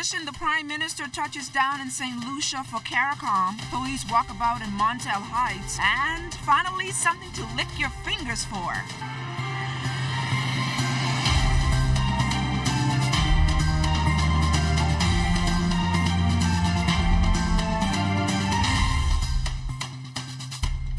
addition, the Prime Minister touches down in St. Lucia for CARICOM, police walkabout in Montel Heights, and finally, something to lick your fingers for.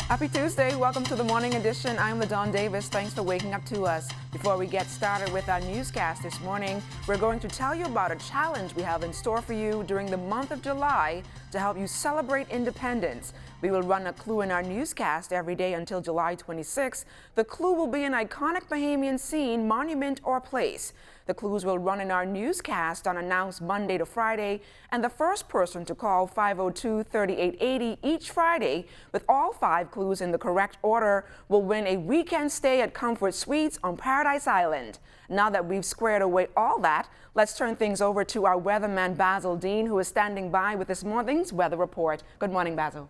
Happy Tuesday. Welcome to the Morning Edition. I'm LaDawn Davis. Thanks for waking up to us. Before we get started with our newscast this morning, we're going to tell you about a challenge we have in store for you during the month of July to help you celebrate independence. We will run a clue in our newscast every day until July 26th. The clue will be an iconic Bahamian scene, monument, or place. The clues will run in our newscast unannounced Monday to Friday, and the first person to call 502-3880 each Friday with all 5 clues in the correct order will win a weekend stay at Comfort Suites on Paradise Island. Now that we've squared away all that, let's turn things over to our weatherman Basil Dean, who is standing by with this morning's weather report. Good morning, Basil.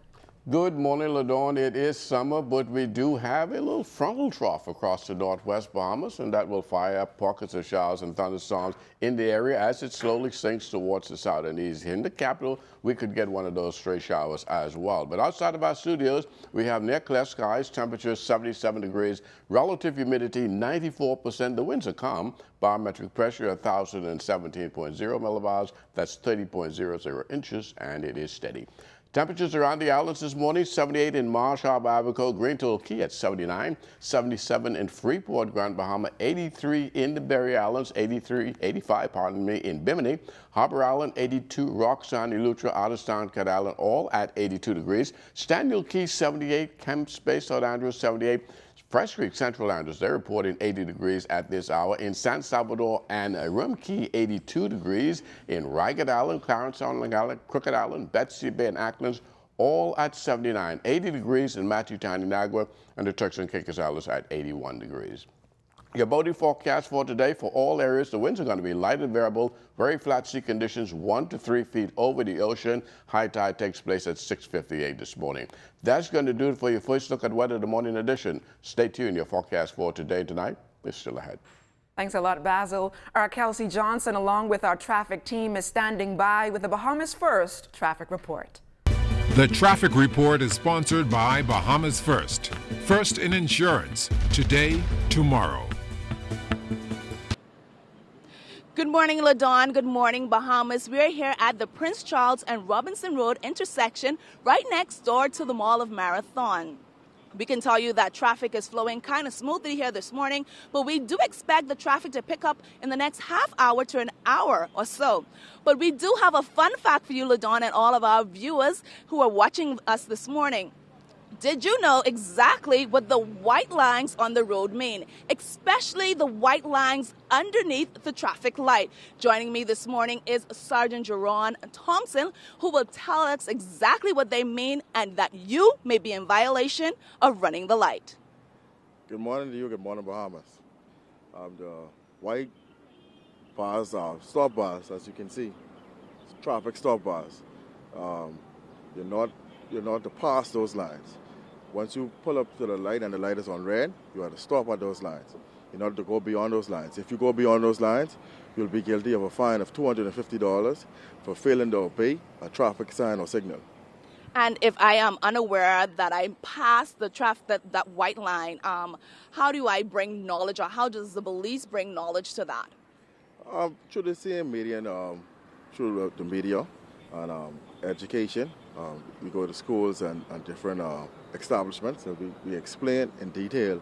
Good morning, LaDawn. It is summer, but we do have a little frontal trough across the northwest Bahamas, and that will fire up pockets of showers and thunderstorms in the area as it slowly sinks towards the south and east. In the capital, we could get one of those stray showers as well. But outside of our studios, we have near clear skies, temperature 77 degrees, relative humidity 94%. The winds are calm. Barometric pressure 1,017.0 millibars. That's 30.00 inches, and it is steady. Temperatures around the islands this morning: 78 in Marsh Harbor, Ivory Coast, Greentoll Key at 79, 77 in Freeport, Grand Bahama, 83 in the Berry Islands, 85, in Bimini, Harbor Island, 82, Roxanne, Eleuthera, Otterstown, Cat Island, all at 82 degrees. Staniel Key, 78, Kemps Bay, St. Andrews, 78. Fresh Creek, Central Andrews, they're reporting 80 degrees at this hour. In San Salvador and Rum Key, 82 degrees. In Ragged Island, Clarence Island, Crooked Island, Betsy Bay, and Acklands, all at 79. 80 degrees in Matthew Town, Inagua, and the Turks and Caicos Islands at 81 degrees. Your boating forecast for today for all areas: the winds are going to be light and variable, very flat sea conditions, 1 to 3 feet over the ocean. High tide takes place at 6:58 this morning. That's going to do it for your first look at weather, the Morning Edition. Stay tuned. Your forecast for today and tonight is still ahead. Thanks a lot, Basil. Our Kelsey Johnson, along with our traffic team, is standing by with the Bahamas First traffic report. The traffic report is sponsored by Bahamas First. First in insurance, today, tomorrow. Good morning, LaDawn. Good morning, Bahamas. We're here at the Prince Charles and Robinson Road intersection right next door to the Mall of Marathon. We can tell you that traffic is flowing kind of smoothly here this morning, but we do expect the traffic to pick up in the next half hour to an hour or so. But we do have a fun fact for you, LaDawn, and all of our viewers who are watching us this morning. Did you know exactly what the white lines on the road mean, especially the white lines underneath the traffic light? Joining me this morning is Sergeant Jerron Thompson, who will tell us exactly what they mean and that you may be in violation of running the light. Good morning to you. Good morning, Bahamas. The white bars are stop bars, as you can see. Traffic stop bars. You're not to pass those lines. Once you pull up to the light and the light is on red, you have to stop at those lines in order to go beyond those lines. If you go beyond those lines, you'll be guilty of a fine of $250 for failing to obey a traffic sign or signal. And if I am unaware that I passed the that white line, how do I bring knowledge, or how does the police bring knowledge to that? Through the same media, through the media and education. We go to schools and different establishments, and we explain in detail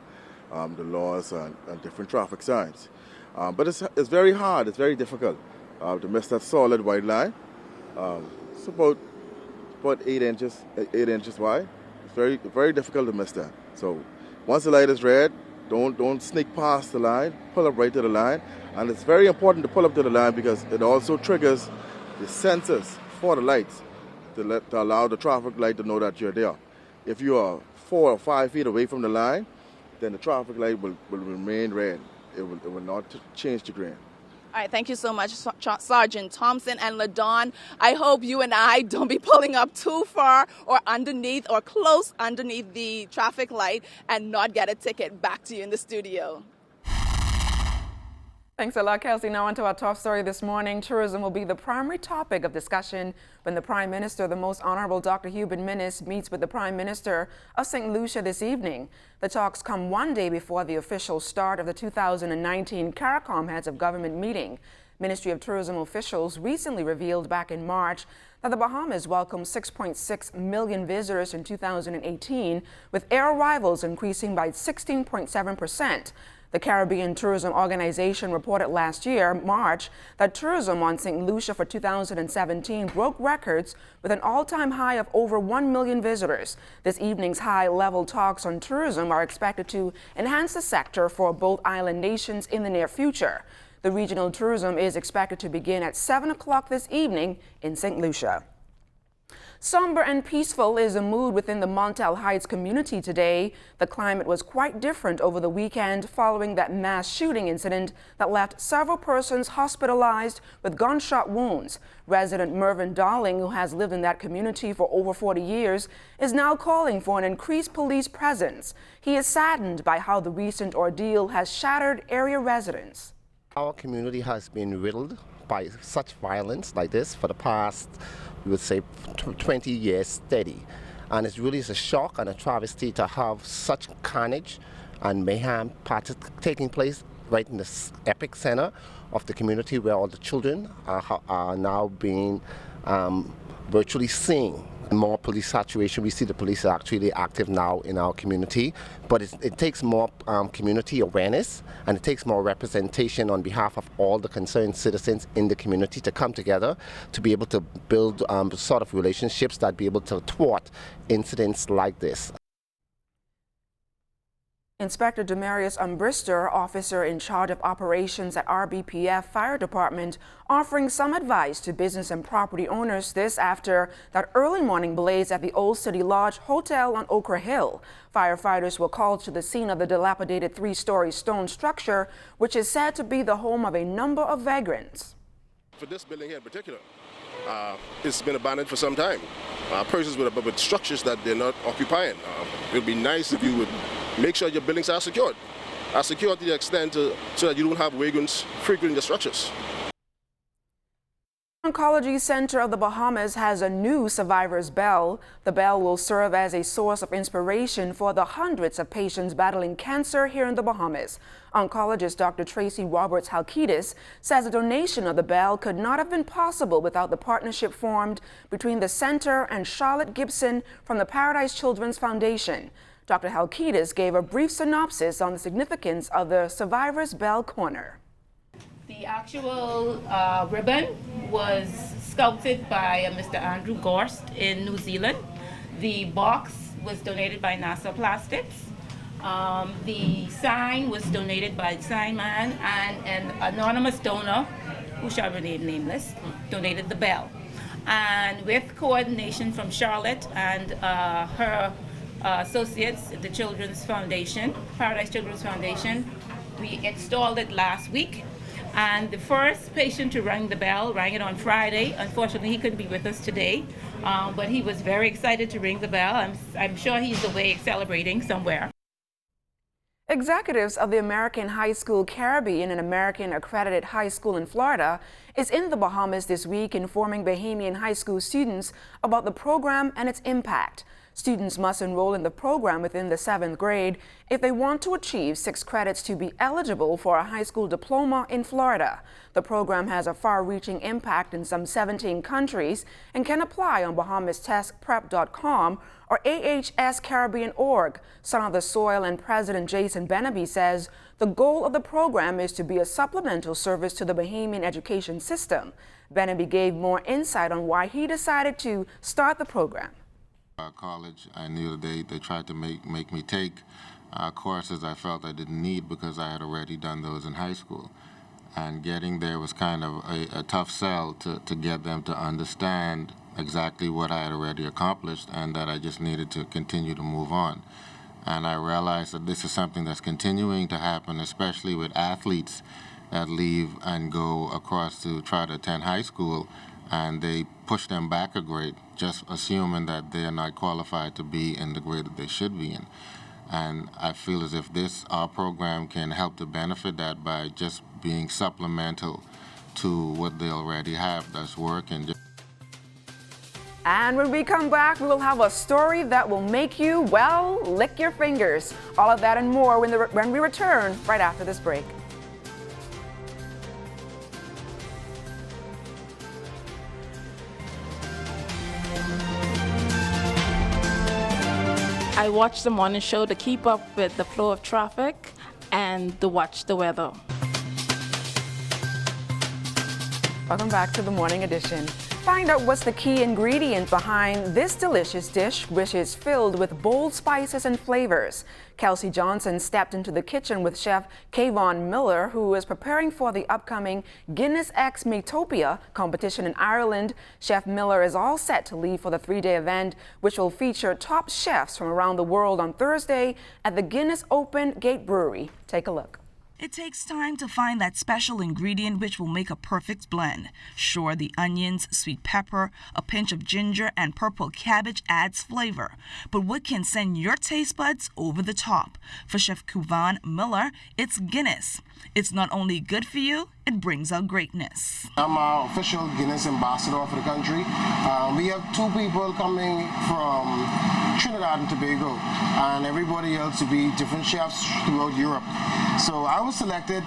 the laws and different traffic signs. But it's very hard, it's very difficult to miss that solid white line. It's about 8 inches wide. It's very, very difficult to miss that. So once the light is red, don't sneak past the line, pull up right to the line. And it's very important to pull up to the line because it also triggers the sensors for the lights to allow the traffic light to know that you're there. If you are 4 or 5 feet away from the line, then the traffic light will remain red. It will not change to green. All right, thank you so much, Sergeant Thompson and LaDawn. I hope you and I don't be pulling up too far or underneath or close underneath the traffic light and not get a ticket. Back to you in the studio. Thanks a lot, Kelsey. Now on to our top story this morning. Tourism will be the primary topic of discussion when the Prime Minister, the Most Honorable Dr. Hubert Minnis, meets with the Prime Minister of St. Lucia this evening. The talks come one day before the official start of the 2019 CARICOM Heads of Government meeting. Ministry of Tourism officials recently revealed back in March that the Bahamas welcomed 6.6 million visitors in 2018, with air arrivals increasing by 16.7%. The Caribbean Tourism Organization reported last year, March, that tourism on St. Lucia for 2017 broke records with an all-time high of over 1 million visitors. This evening's high-level talks on tourism are expected to enhance the sector for both island nations in the near future. The regional tourism is expected to begin at 7 o'clock this evening in St. Lucia. Somber and peaceful is the mood within the Montel Heights community today. The climate was quite different over the weekend following that mass shooting incident that left several persons hospitalized with gunshot wounds. Resident Mervyn Darling, who has lived in that community for over 40 years, is now calling for an increased police presence. He is saddened by how the recent ordeal has shattered area residents. Our community has been riddled by such violence like this for the past, we would say, 20 years steady. And it's really a shock and a travesty to have such carnage and mayhem taking place right in the epic center of the community where all the children are now being virtually seen. More police saturation. We see the police are actually active now in our community, but it takes more community awareness, and it takes more representation on behalf of all the concerned citizens in the community to come together to be able to build sort of relationships that be able to thwart incidents like this. Inspector Demarius Umbrister, officer in charge of operations at RBPF Fire Department, offering some advice to business and property owners, this after that early morning blaze at the Old City Lodge Hotel on Okra Hill. Firefighters were called to the scene of the dilapidated three-story stone structure, which is said to be the home of a number of vagrants. For this building here in particular, it's been abandoned for some time. Persons with structures that they're not occupying. It would be nice if you would make sure your buildings are secured to the extent so that you don't have vagrants frequenting the structures. Oncology Center of the Bahamas has a new survivor's bell. The bell will serve as a source of inspiration for the hundreds of patients battling cancer here in the Bahamas. Oncologist Dr. Tracy Roberts Halkidis says a donation of the bell could not have been possible without the partnership formed between the center and Charlotte Gibson from the Paradise Children's Foundation. Dr. Halkidis gave a brief synopsis on the significance of the Survivor's Bell Corner. The actual ribbon was sculpted by Mr. Andrew Gorst in New Zealand. The box was donated by NASA Plastics. The sign was donated by the sign man, and an anonymous donor, who shall remain nameless, donated the bell. And with coordination from Charlotte and her associates, the Children's Foundation, Paradise Children's Foundation, we installed it last week. And the first patient to ring the bell rang it on Friday. Unfortunately, he couldn't be with us today, but he was very excited to ring the bell. I'm sure he's away celebrating somewhere. Executives of the American High School Caribbean, an American accredited high school in Florida, is in the Bahamas this week informing Bahamian high school students about the program and its impact. Students must enroll in the program within the 7th grade if they want to achieve 6 credits to be eligible for a high school diploma in Florida. The program has a far-reaching impact in some 17 countries and can apply on BahamasTestPrep.com or ahscaribbean.org. Son of the Soil and President Jason Benaby says the goal of the program is to be a supplemental service to the Bahamian education system. Benaby gave more insight on why he decided to start the program. College, I knew they tried to make me take courses I felt I didn't need because I had already done those in high school. And getting there was kind of a tough sell to get them to understand exactly what I had already accomplished and that I just needed to continue to move on. And I realized that this is something that's continuing to happen, especially with athletes that leave and go across to try to attend high school, and they push them back a grade, just assuming that they are not qualified to be in the grade that they should be in. And I feel as if our program can help to benefit that by just being supplemental to what they already have that's working. And when we come back, we will have a story that will make you, well, lick your fingers. All of that and more when we return right after this break. I watch the morning show to keep up with the flow of traffic and to watch the weather. Welcome back to the Morning Edition. Find out what's the key ingredient behind this delicious dish, which is filled with bold spices and flavors. Kelsey Johnson stepped into the kitchen with Chef Kiwanis Miller, who is preparing for the upcoming Guinness X Meatopia competition in Ireland. Chef Miller is all set to leave for the 3-day event, which will feature top chefs from around the world on Thursday at the Guinness Open Gate Brewery. Take a look. It takes time to find that special ingredient which will make a perfect blend. Sure, the onions, sweet pepper, a pinch of ginger, and purple cabbage adds flavor. But what can send your taste buds over the top? For Chef Kiwanis Miller, it's Guinness. It's not only good for you, it brings out greatness. I'm our official Guinness ambassador for the country. We have 2 people coming from Trinidad and Tobago, and everybody else to be different chefs throughout Europe. So I was selected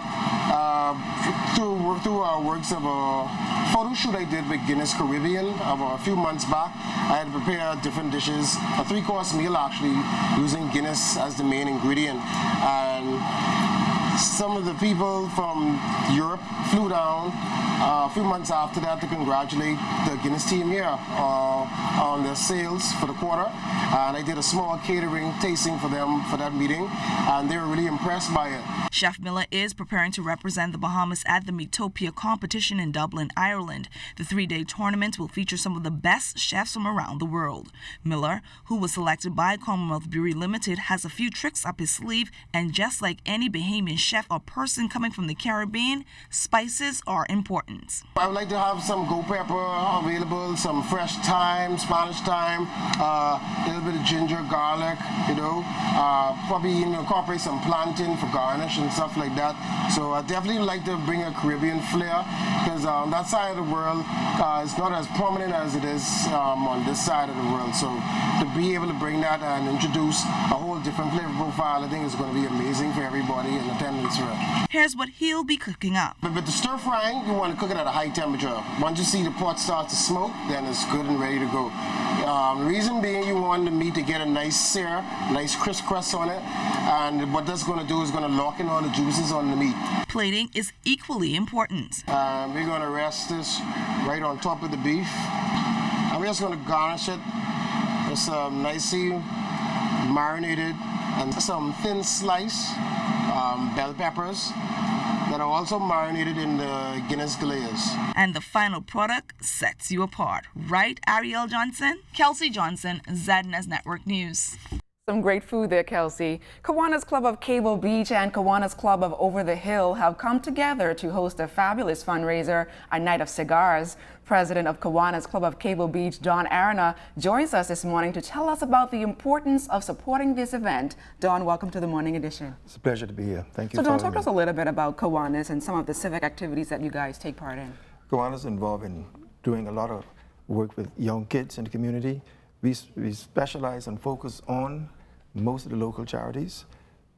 through our works of a photo shoot I did with Guinness Caribbean a few months back. I had prepared different dishes, a 3-course meal actually, using Guinness as the main ingredient. And some of the people from Europe flew down a few months after that to congratulate the Guinness team here on their sales for the quarter. And I did a small catering tasting for them for that meeting, and they were really impressed by it. Chef Miller is preparing to represent the Bahamas at the Meatopia competition in Dublin, Ireland. The 3-day tournament will feature some of the best chefs from around the world. Miller, who was selected by Commonwealth Brewery Limited, has a few tricks up his sleeve, and just like any Bahamian chef or person coming from the Caribbean, spices are important. I would like to have some goat pepper available, some fresh thyme, Spanish thyme, a little bit of ginger, garlic, probably incorporate some plantain for garnish and stuff like that. So I definitely like to bring a Caribbean flair, because on that side of the world it's not as prominent as it is on this side of the world. So to be able to bring that and introduce a whole different flavor profile, I think is going to be amazing for everybody in attendance here. Here's what he'll be cooking up. But with the stir frying, you want to cook it at a high temperature. Once you see the pot start to smoke, then it's good and ready to go. The reason being, you want the meat to get a nice sear, nice crisp crust on it, and what that's going to do is going to lock in all the juices on the meat. Plating is equally important. We're going to rest this right on top of the beef, and we're just going to garnish it with some nicely marinated and some thin slice bell peppers that are also marinated in the Guinness glaze. And the final product sets you apart. Right, Ariel Johnson? Kelsey Johnson, ZNS Network News. Some great food there, Kelsey. Kiwanis Club of Cable Beach and Kiwanis Club of Over the Hill have come together to host a fabulous fundraiser, a night of cigars. President of Kiwanis Club of Cable Beach, Don Arana, joins us this morning to tell us about the importance of supporting this event. Don, welcome to the Morning Edition. It's a pleasure to be here. Thank you. So Don, talk to us a little bit about Kiwanis and some of the civic activities that you guys take part in. Kiwanis is involved in doing a lot of work with young kids in the community. We specialize and focus on most of the local charities,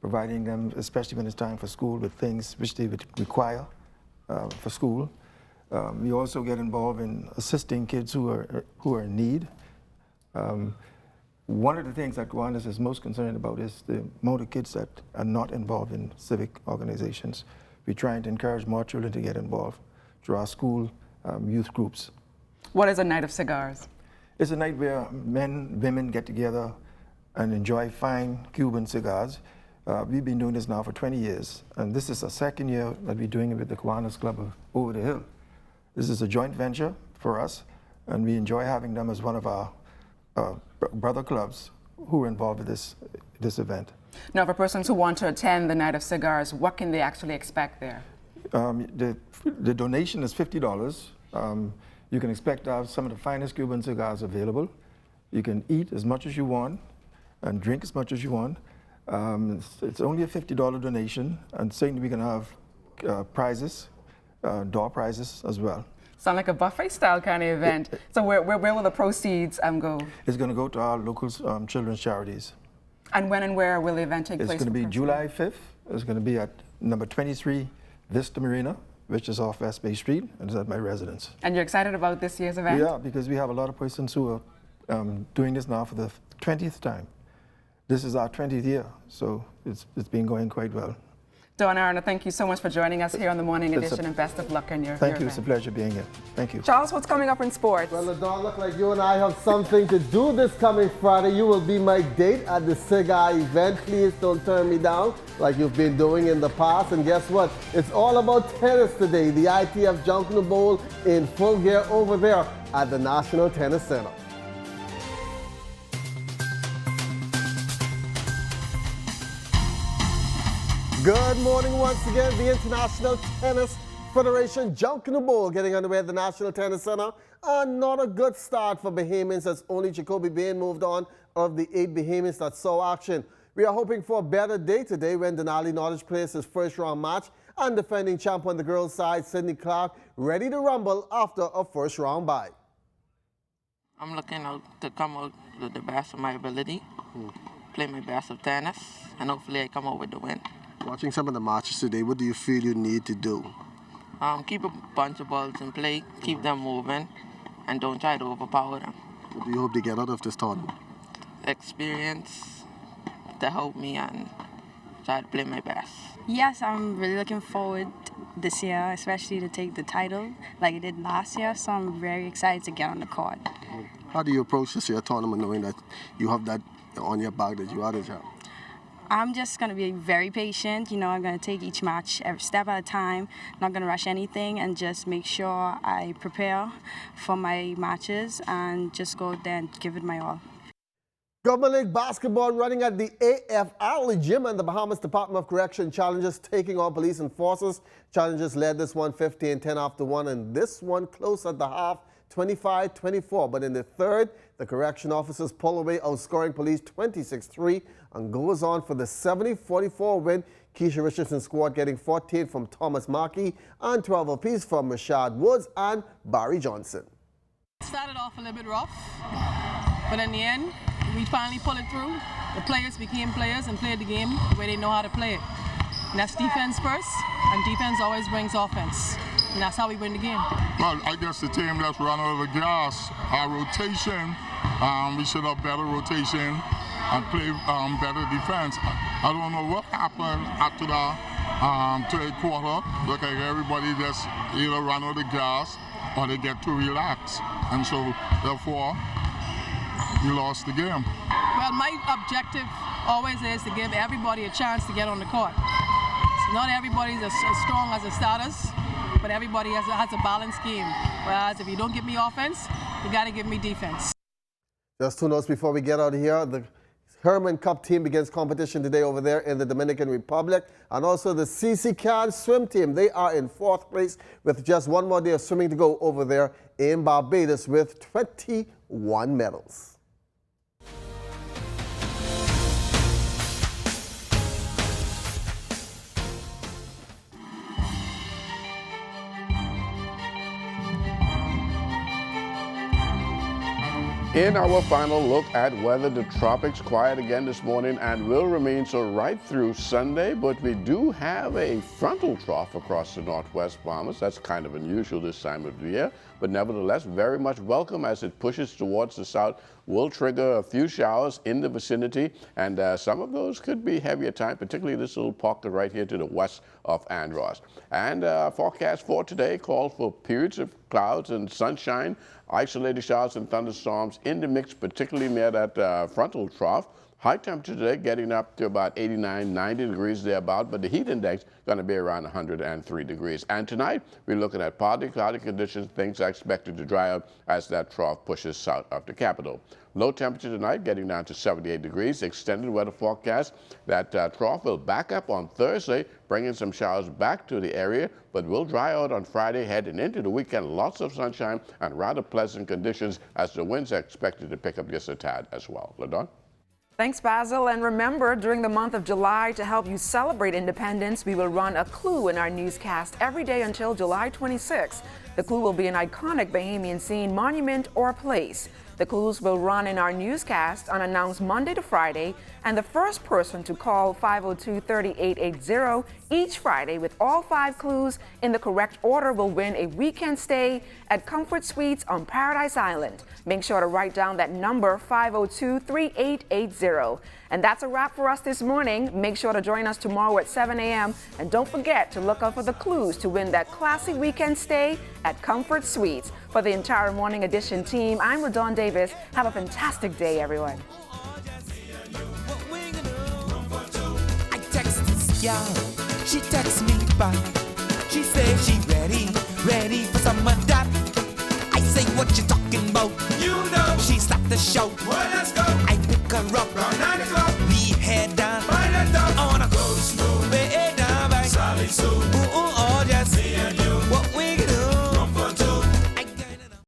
providing them, especially when it's time for school, with things which they would require for school. We also get involved in assisting kids who are in need. One of the things that Kiwanis is most concerned about is the amount of kids that are not involved in civic organizations. We're trying to encourage more children to get involved through our school youth groups. What is a night of cigars? It's a night where men, women get together and enjoy fine Cuban cigars. We've been doing this now for 20 years, and this is the second year that we're doing it with the Kiwanis Club of Over the Hill. This is a joint venture for us, and we enjoy having them as one of our brother clubs who are involved with this event. Now, for persons who want to attend the Night of Cigars, what can they actually expect there? The donation is $50. You can expect to have some of the finest Cuban cigars available. You can eat as much as you want and drink as much as you want. It's only a $50 donation, and certainly we can have prizes, door prizes as well. Sound like a buffet style kind of event. So where will the proceeds go? It's going to go to our local children's charities. And when and where will the event take place? It's going to be July 5th. It's going to be at number 23 Vista Marina, which is off West Bay Street, and it's at my residence. And you're excited about this year's event? Yeah, because we have a lot of persons who are doing this now for the 20th time. This is our 20th year, so it's been going quite well. Don Arna, thank you so much for joining us here on the Morning Edition, and best of luck in your Thank you. event. It's a pleasure being here. Thank you. Charles, what's coming up in sports? Well, Don, look like you and I have something to do this coming Friday. You will be my date at the Cigar event. Please don't turn me down like you've been doing in the past. And guess what? It's all about tennis today. The ITF Junction Bowl in full gear over there at the National Tennis Center. Good morning once again. The International Tennis Federation Junction Bowl getting underway at the National Tennis Center. Not a good start for Bahamians as only Jacoby Bain moved on of the 8 Bahamians that saw action. We are hoping for a better day today when Denali Knowledge plays his first round match and defending champ on the girls' side, Sydney Clark, ready to rumble after a first round bye. I'm looking out to come out with the best of my ability, play my best of tennis, and hopefully I come out with the win. Watching some of the matches today, what do you feel you need to do? Keep a bunch of balls in play, keep them moving, and don't try to overpower them. What do you hope to get out of this tournament? Experience to help me and try to play my best. Yes, I'm really looking forward this year, especially to take the title like I did last year, so I'm very excited to get on the court. How do you approach this year tournament knowing that you have that on your back that you are the champ? I'm just going to be very patient. You know, I'm going to take each match every step at a time, not going to rush anything, and just make sure I prepare for my matches and just go out there and give it my all. Government League basketball running at the AFL gym, and the Bahamas Department of Correction challenges taking on police enforcers. Challengers led this one 15-10 after 1, and this one close at the half, 25-24. But in the third, the correction officers pull away, outscoring police 26-3, and goes on for the 70-44 win. Keisha Richardson's squad getting 14 from Thomas Markey and 12 apiece from Rashad Woods and Barry Johnson. Started off a little bit rough, but in the end, we finally pulled it through. The players became players and played the game the way they know how to play it. And that's defense first, and defense always brings offense. And that's how we win the game. Well, I guess the team that's run out of gas, our rotation, we should have better rotation and play better defense. I don't know what happened after the third quarter. Look like everybody just either run out of gas or they get too relaxed. And so, therefore, we lost the game. Well, my objective always is to give everybody a chance to get on the court. So not everybody's as strong as the starters, but everybody has a balanced game. Whereas if you don't give me offense, you got to give me defense. Just 2 notes before we get out of here. The Herman Cup team begins competition today over there in the Dominican Republic. And also the CC Can swim team. They are in 4th place with just 1 more day of swimming to go over there in Barbados with 21 medals. In our final look at weather, the tropics quiet again this morning and will remain so right through Sunday, but we do have a frontal trough across the northwest Bahamas. That's kind of unusual this time of the year, but nevertheless very much welcome as it pushes towards the south. Will trigger a few showers in the vicinity, and some of those could be heavy at times, particularly this little pocket right here to the west of Andros. And forecast for today calls for periods of clouds and sunshine, isolated showers and thunderstorms in the mix, particularly near that frontal trough. High temperature today getting up to about 89, 90 degrees thereabout, but the heat index going to be around 103 degrees. And tonight, we're looking at partly cloudy conditions. Things are expected to dry up as that trough pushes south of the capital. Low temperature tonight getting down to 78 degrees. Extended weather forecast. That trough will back up on Thursday, bringing some showers back to the area, but will dry out on Friday, heading into the weekend. Lots of sunshine and rather pleasant conditions as the winds are expected to pick up just a tad as well. LaDon? Thanks, Basil. And remember, during the month of July, to help you celebrate independence, we will run a clue in our newscast every day until July 26th. The clue will be an iconic Bahamian scene, monument, or place. The clues will run in our newscast unannounced Monday to Friday, and the first person to call 502-3880 each Friday with all 5 clues in the correct order will win a weekend stay at Comfort Suites on Paradise Island. Make sure to write down that number, 502-3880. And that's a wrap for us this morning. Make sure to join us tomorrow at 7 a.m. And don't forget to look out for the clues to win that classy weekend stay at Comfort Suites. For the entire Morning Edition team, I'm LaDawn Davis. Have a fantastic day, everyone. I text this girl, she texts me back. She says she ready for some of that. I say, what you talking about? You know. She stopped the show. Well, let's go. I pick her up. Round 9 o'clock.